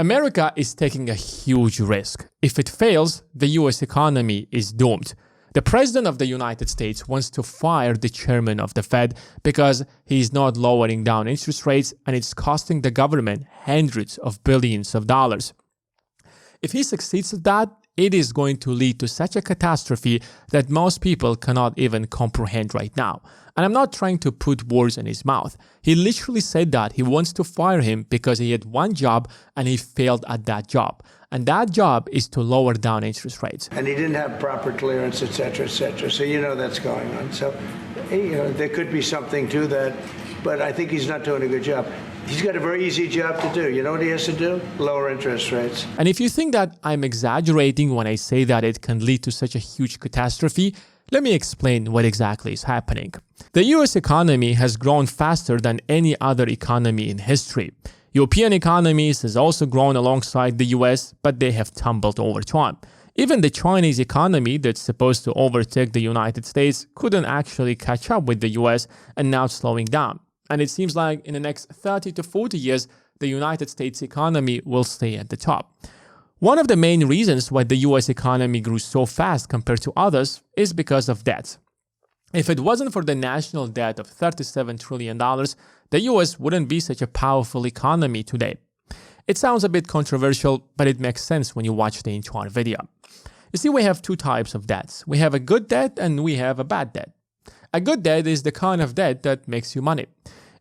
America is taking a huge risk. If it fails, the US economy is doomed. The President of the United States wants to fire the chairman of the Fed because he's not lowering down interest rates and it's costing the government hundreds of billions of dollars. If he succeeds at that, it is going to lead to such a catastrophe that most people cannot even comprehend right now. And I'm not trying to put words in his mouth. He literally said that he wants to fire him because he had one job and he failed at that job. And that job is to lower down interest rates. And he didn't have proper clearance, et cetera, et cetera. So that's going on. So there could be something to that, but I think he's not doing a good job. He's got a very easy job to do. You know what he has to do? Lower interest rates. And if you think that I'm exaggerating when I say that it can lead to such a huge catastrophe, let me explain what exactly is happening. The US economy has grown faster than any other economy in history. European economies has also grown alongside the US, but they have tumbled over time. Even the Chinese economy that's supposed to overtake the United States couldn't actually catch up with the US and now it's slowing down. And it seems like in the next 30 to 40 years, the United States economy will stay at the top. One of the main reasons why the US economy grew so fast compared to others is because of debt. If it wasn't for the national debt of $37 trillion, the US wouldn't be such a powerful economy today. It sounds a bit controversial, but it makes sense when you watch the entire video. You see, we have two types of debts. We have a good debt and we have a bad debt. A good debt is the kind of debt that makes you money.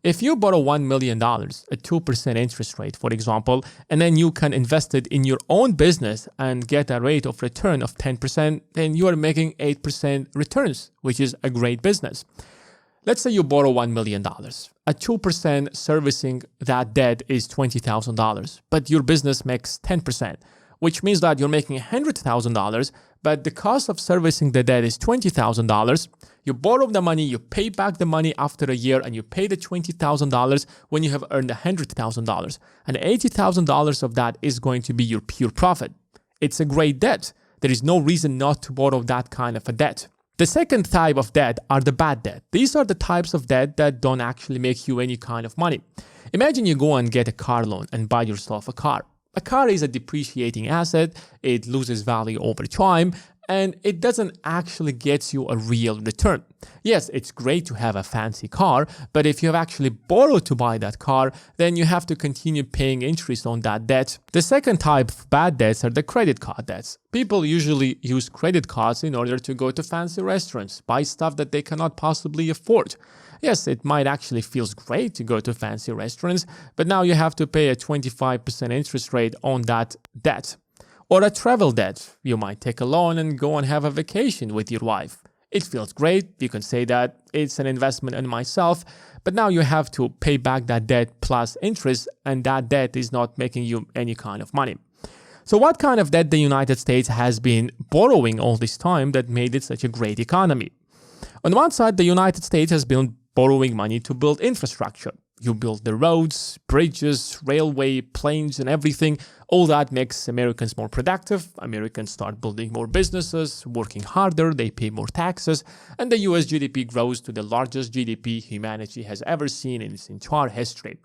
If you borrow $1 million at 2% interest rate, for example, and then you can invest it in your own business and get a rate of return of 10%, then you are making 8% returns, which is a great business. Let's say you borrow $1 million. At 2% servicing that debt is $20,000, but your business makes 10%, which means that you're making $100,000, but the cost of servicing the debt is $20,000. You borrow the money, you pay back the money after a year, and you pay the $20,000 when you have earned $100,000. And $80,000 of that is going to be your pure profit. It's a great debt. There is no reason not to borrow that kind of a debt. The second type of debt are the bad debt. These are the types of debt that don't actually make you any kind of money. Imagine you go and get a car loan and buy yourself a car. A car is a depreciating asset, it loses value over time, and it doesn't actually get you a real return. Yes, it's great to have a fancy car, but if you have actually borrowed to buy that car, then you have to continue paying interest on that debt. The second type of bad debts are the credit card debts. People usually use credit cards in order to go to fancy restaurants, buy stuff that they cannot possibly afford. Yes, it might actually feel great to go to fancy restaurants, but now you have to pay a 25% interest rate on that debt. Or a travel debt. You might take a loan and go and have a vacation with your wife. It feels great. You can say that it's an investment in myself, but now you have to pay back that debt plus interest, and that debt is not making you any kind of money. So what kind of debt the United States has been borrowing all this time that made it such a great economy? On one side, the United States has been borrowing money to build infrastructure. You build the roads, bridges, railway, planes, and everything. All that makes Americans more productive. Americans start building more businesses, working harder, they pay more taxes, and the US GDP grows to the largest GDP humanity has ever seen in its entire history.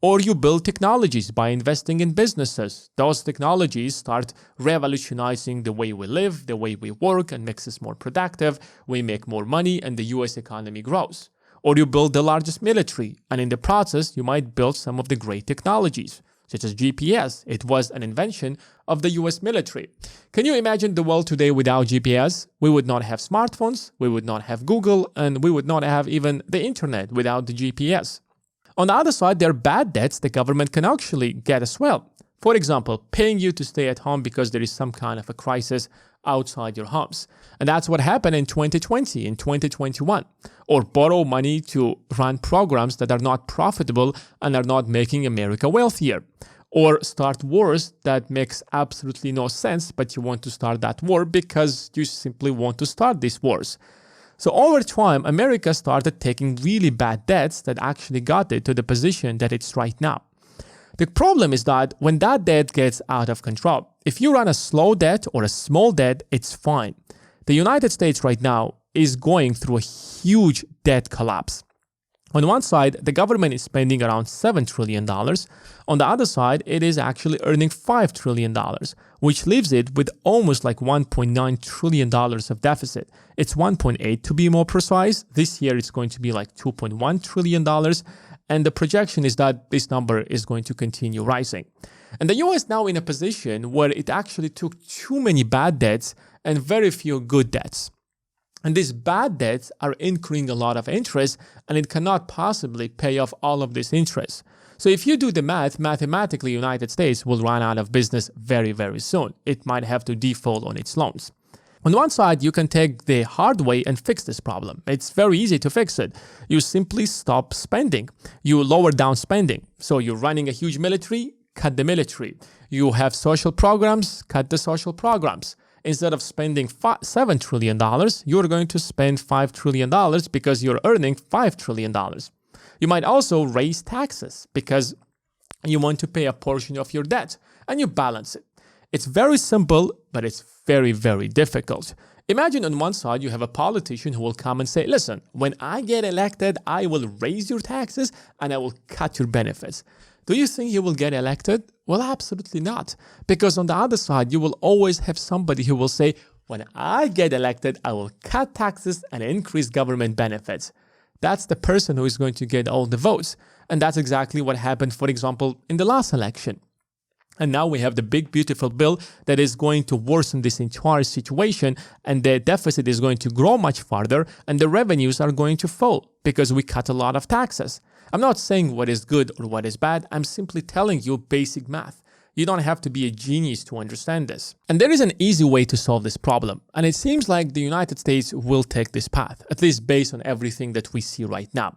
Or you build technologies by investing in businesses. Those technologies start revolutionizing the way we live, the way we work, and makes us more productive. We make more money, and the US economy grows. Or you build the largest military, and in the process, you might build some of the great technologies, such as GPS. It was an invention of the US military. Can you imagine the world today without GPS? We would not have smartphones, we would not have Google, and we would not have even the internet without the GPS. On the other side, there are bad debts the government can actually get as well. For example, paying you to stay at home because there is some kind of a crisis outside your homes. And that's what happened in 2020, in 2021. Or borrow money to run programs that are not profitable and are not making America wealthier. Or start wars that makes absolutely no sense, but you want to start that war because you simply want to start these wars. So over time, America started taking really bad debts that actually got it to the position that it's right now. The problem is that when that debt gets out of control, if you run a slow debt or a small debt, it's fine. The United States right now is going through a huge debt collapse. On one side, the government is spending around $7 trillion. On the other side, it is actually earning $5 trillion, which leaves it with almost like $1.9 trillion of deficit. It's 1.8 to be more precise. This year, it's going to be like $2.1 trillion. And the projection is that this number is going to continue rising. And the US now in a position where it actually took too many bad debts and very few good debts. And these bad debts are incurring a lot of interest, and it cannot possibly pay off all of this interest. So if you do the math, mathematically, United States will run out of business very, very soon. It might have to default on its loans. On one side, you can take the hard way and fix this problem. It's very easy to fix it. You simply stop spending. You lower down spending. So you're running a huge military, cut the military. You have social programs, cut the social programs. Instead of spending $7 trillion, you're going to spend $5 trillion because you're earning $5 trillion. You might also raise taxes because you want to pay a portion of your debt, and you balance it. It's very simple, but it's very, very difficult. Imagine on one side, you have a politician who will come and say, listen, when I get elected, I will raise your taxes and I will cut your benefits. Do you think he will get elected? Well, absolutely not. Because on the other side, you will always have somebody who will say, when I get elected, I will cut taxes and increase government benefits. That's the person who is going to get all the votes. And that's exactly what happened, for example, in the last election. And now we have the big, beautiful bill that is going to worsen this entire situation, and the deficit is going to grow much farther, and the revenues are going to fall because we cut a lot of taxes. I'm not saying what is good or what is bad. I'm simply telling you basic math. You don't have to be a genius to understand this. And there is an easy way to solve this problem. And it seems like the United States will take this path, at least based on everything that we see right now.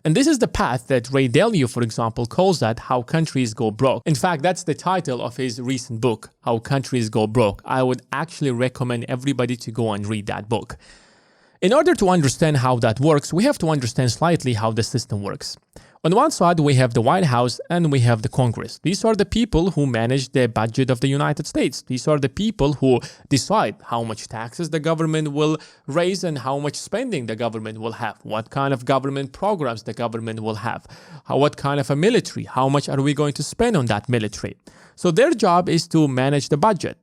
And this is the path that Ray Dalio, for example, calls that How Countries Go Broke. In fact, that's the title of his recent book, How Countries Go Broke. I would actually recommend everybody to go and read that book. In order to understand how that works, we have to understand slightly how the system works. On one side, we have the White House and we have the Congress. These are the people who manage the budget of the United States. These are the people who decide how much taxes the government will raise and how much spending the government will have, what kind of government programs the government will have, what kind of a military, how much are we going to spend on that military. So their job is to manage the budget.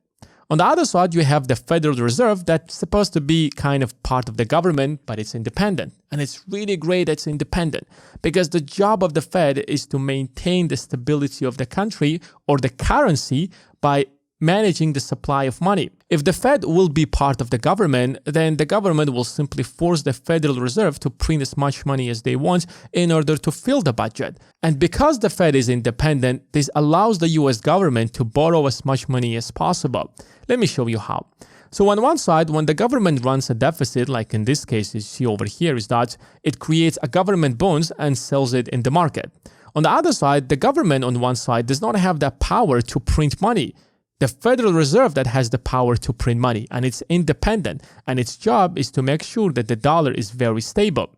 On the other side, you have the Federal Reserve that's supposed to be kind of part of the government, but it's independent. And it's really great it's independent because the job of the Fed is to maintain the stability of the country or the currency by managing the supply of money. If the Fed will be part of the government, then the government will simply force the Federal Reserve to print as much money as they want in order to fill the budget. And because the Fed is independent, this allows the US government to borrow as much money as possible. Let me show you how. So on one side, when the government runs a deficit, like in this case you see over here, is that it creates a government bonds and sells it in the market. On the other side, the government on one side does not have the power to print money. The Federal Reserve that has the power to print money, and it's independent, and its job is to make sure that the dollar is very stable.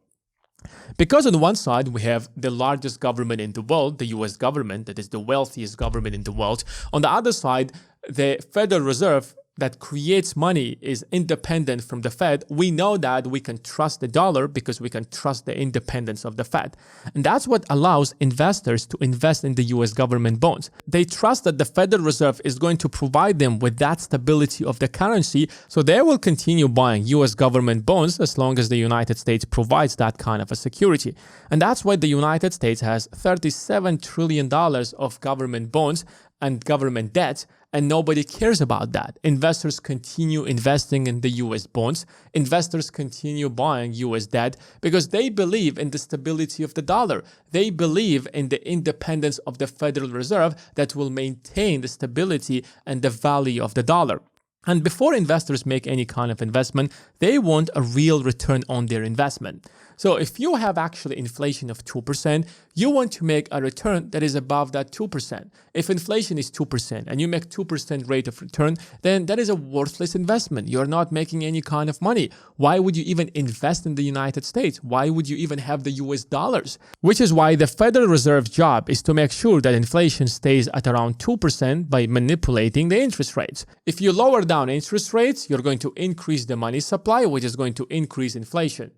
Because on one side, we have the largest government in the world, the US government, that is the wealthiest government in the world. On the other side, the Federal Reserve that creates money is independent from the Fed. We know that we can trust the dollar because we can trust the independence of the Fed. And that's what allows investors to invest in the US government bonds. They trust that the Federal Reserve is going to provide them with that stability of the currency, so they will continue buying US government bonds as long as the United States provides that kind of a security. And that's why the United States has $37 trillion of government bonds and government debt, and nobody cares about that. Investors continue investing in the US bonds. Investors continue buying US debt because they believe in the stability of the dollar. They believe in the independence of the Federal Reserve that will maintain the stability and the value of the dollar. And before investors make any kind of investment, they want a real return on their investment. So if you have actually inflation of 2%, you want to make a return that is above that 2%. If inflation is 2% and you make 2% rate of return, then that is a worthless investment. You're not making any kind of money. Why would you even invest in the United States? Why would you even have the US dollars? Which is why the Federal Reserve's job is to make sure that inflation stays at around 2% by manipulating the interest rates. If you lower down interest rates, you're going to increase the money supply, which is going to increase inflation.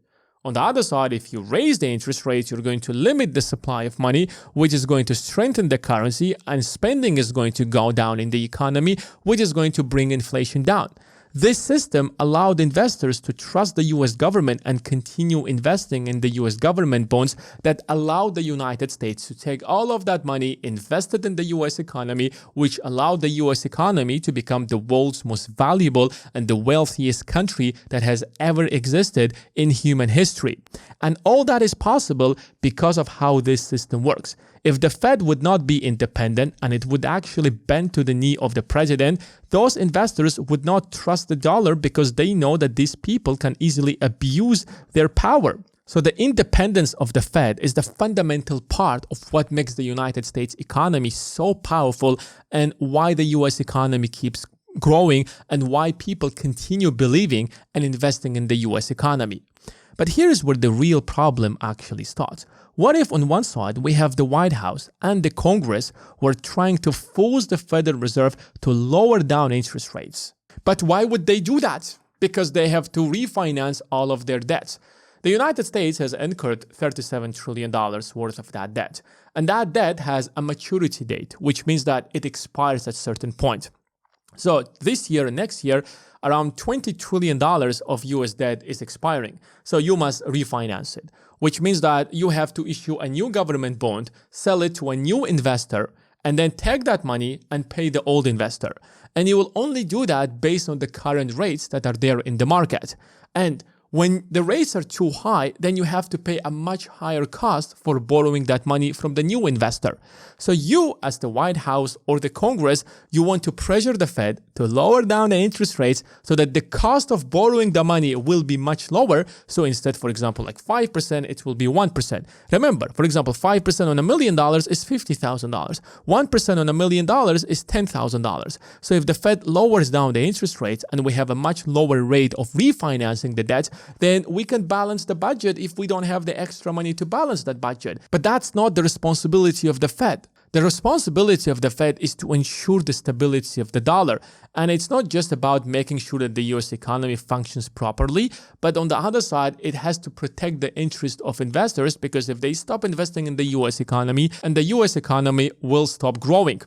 On the other side, if you raise the interest rates, you're going to limit the supply of money, which is going to strengthen the currency, and spending is going to go down in the economy, which is going to bring inflation down. This system allowed investors to trust the US government and continue investing in the US government bonds that allowed the United States to take all of that money, invest it in the US economy, which allowed the US economy to become the world's most valuable and the wealthiest country that has ever existed in human history. And all that is possible because of how this system works. If the Fed would not be independent and it would actually bend to the knee of the president, those investors would not trust the dollar because they know that these people can easily abuse their power. So the independence of the Fed is the fundamental part of what makes the United States economy so powerful and why the US economy keeps growing and why people continue believing and investing in the US economy. But here's where the real problem actually starts. What if on one side we have the White House and the Congress who are trying to force the Federal Reserve to lower down interest rates? But why would they do that? Because they have to refinance all of their debts. The United States has incurred $37 trillion worth of that debt. And that debt has a maturity date, which means that it expires at a certain point. So this year and next year, around $20 trillion of US debt is expiring. So you must refinance it, which means that you have to issue a new government bond, sell it to a new investor, and then take that money and pay the old investor. And you will only do that based on the current rates that are there in the market. And when the rates are too high, then you have to pay a much higher cost for borrowing that money from the new investor. So you, as the White House or the Congress, you want to pressure the Fed to lower down the interest rates so that the cost of borrowing the money will be much lower. So instead, for example, like 5%, it will be 1%. Remember, for example, 5% on $1 million is $50,000. 1% on $1 million is $10,000. So if the Fed lowers down the interest rates and we have a much lower rate of refinancing the debt, then we can balance the budget if we don't have the extra money to balance that budget. But that's not the responsibility of the Fed. The responsibility of the Fed is to ensure the stability of the dollar. And it's not just about making sure that the US economy functions properly, but on the other side, it has to protect the interest of investors, because if they stop investing in the US economy, and the US economy will stop growing.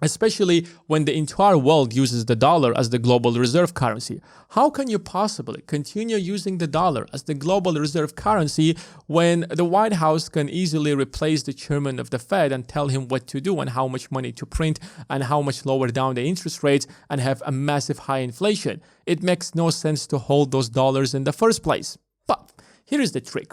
Especially when the entire world uses the dollar as the global reserve currency. How can you possibly continue using the dollar as the global reserve currency when the White House can easily replace the chairman of the Fed and tell him what to do and how much money to print and how much lower down the interest rates and have a massive high inflation? It makes no sense to hold those dollars in the first place. But here is the trick.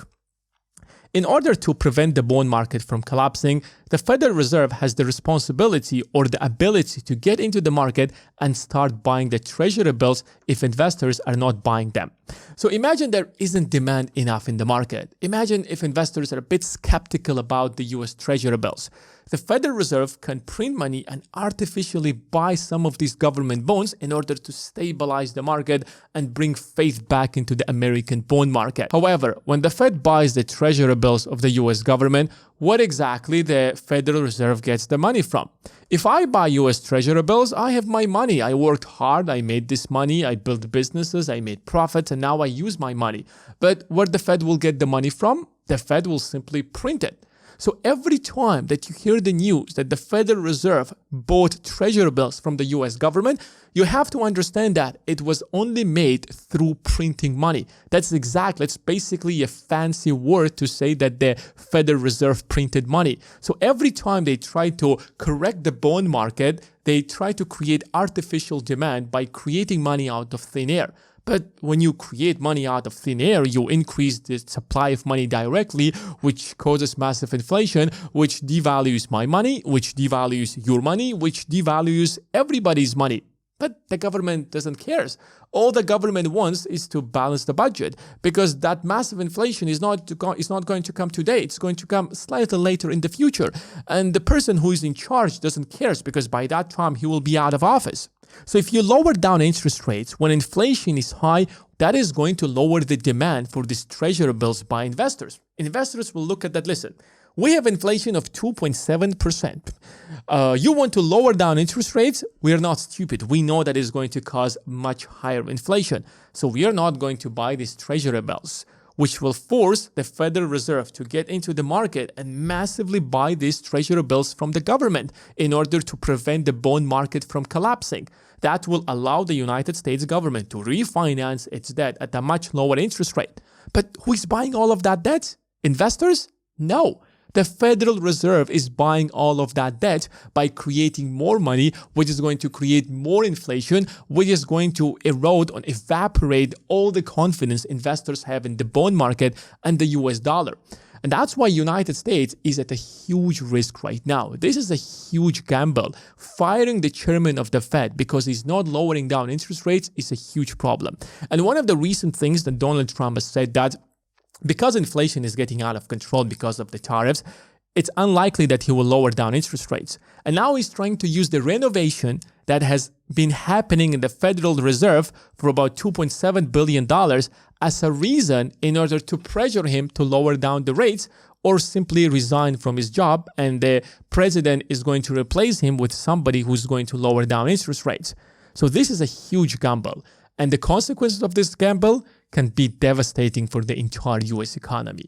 In order to prevent the bond market from collapsing, the Federal Reserve has the responsibility or the ability to get into the market and start buying the treasury bills if investors are not buying them. So imagine there isn't demand enough in the market. Imagine if investors are a bit skeptical about the US treasury bills. The Federal Reserve can print money and artificially buy some of these government bonds in order to stabilize the market and bring faith back into the American bond market. However, when the Fed buys the treasury bills of the US government, what exactly the Federal Reserve gets the money from? If I buy US treasury bills, I have my money. I worked hard, I made this money, I built businesses, I made profits, and now I use my money. But where the Fed will get the money from? The Fed will simply print it. So every time that you hear the news that the Federal Reserve bought treasury bills from the US government, you have to understand that it was only made through printing money. That's basically a fancy word to say that the Federal Reserve printed money. So every time they try to correct the bond market, they try to create artificial demand by creating money out of thin air. But when you create money out of thin air, you increase the supply of money directly, which causes massive inflation, which devalues my money, which devalues your money, which devalues everybody's money. But the government doesn't care. All the government wants is to balance the budget, because that massive inflation is not going to come today. It's going to come slightly later in the future. And the person who is in charge doesn't care, because by that time he will be out of office. So if you lower down interest rates when inflation is high, that is going to lower the demand for these treasury bills by investors. Investors will look at that, listen, we have inflation of 2.7%. You want to lower down interest rates? We are not stupid. We know that is going to cause much higher inflation. So we are not going to buy these treasury bills. which will force the Federal Reserve to get into the market and massively buy these treasury bills from the government in order to prevent the bond market from collapsing. That will allow the United States government to refinance its debt at a much lower interest rate. But who is buying all of that debt? Investors? No. The Federal Reserve is buying all of that debt by creating more money, which is going to create more inflation, which is going to erode and evaporate all the confidence investors have in the bond market and the US dollar. And that's why United States is at a huge risk right now. This is a huge gamble. Firing the chairman of the Fed because he's not lowering down interest rates is a huge problem. And one of the recent things that Donald Trump has said that because inflation is getting out of control because of the tariffs, it's unlikely that he will lower down interest rates. And now he's trying to use the renovation that has been happening in the Federal Reserve for about $2.7 billion as a reason in order to pressure him to lower down the rates or simply resign from his job, and the president is going to replace him with somebody who's going to lower down interest rates. So this is a huge gamble. And the consequences of this gamble can be devastating for the entire US economy.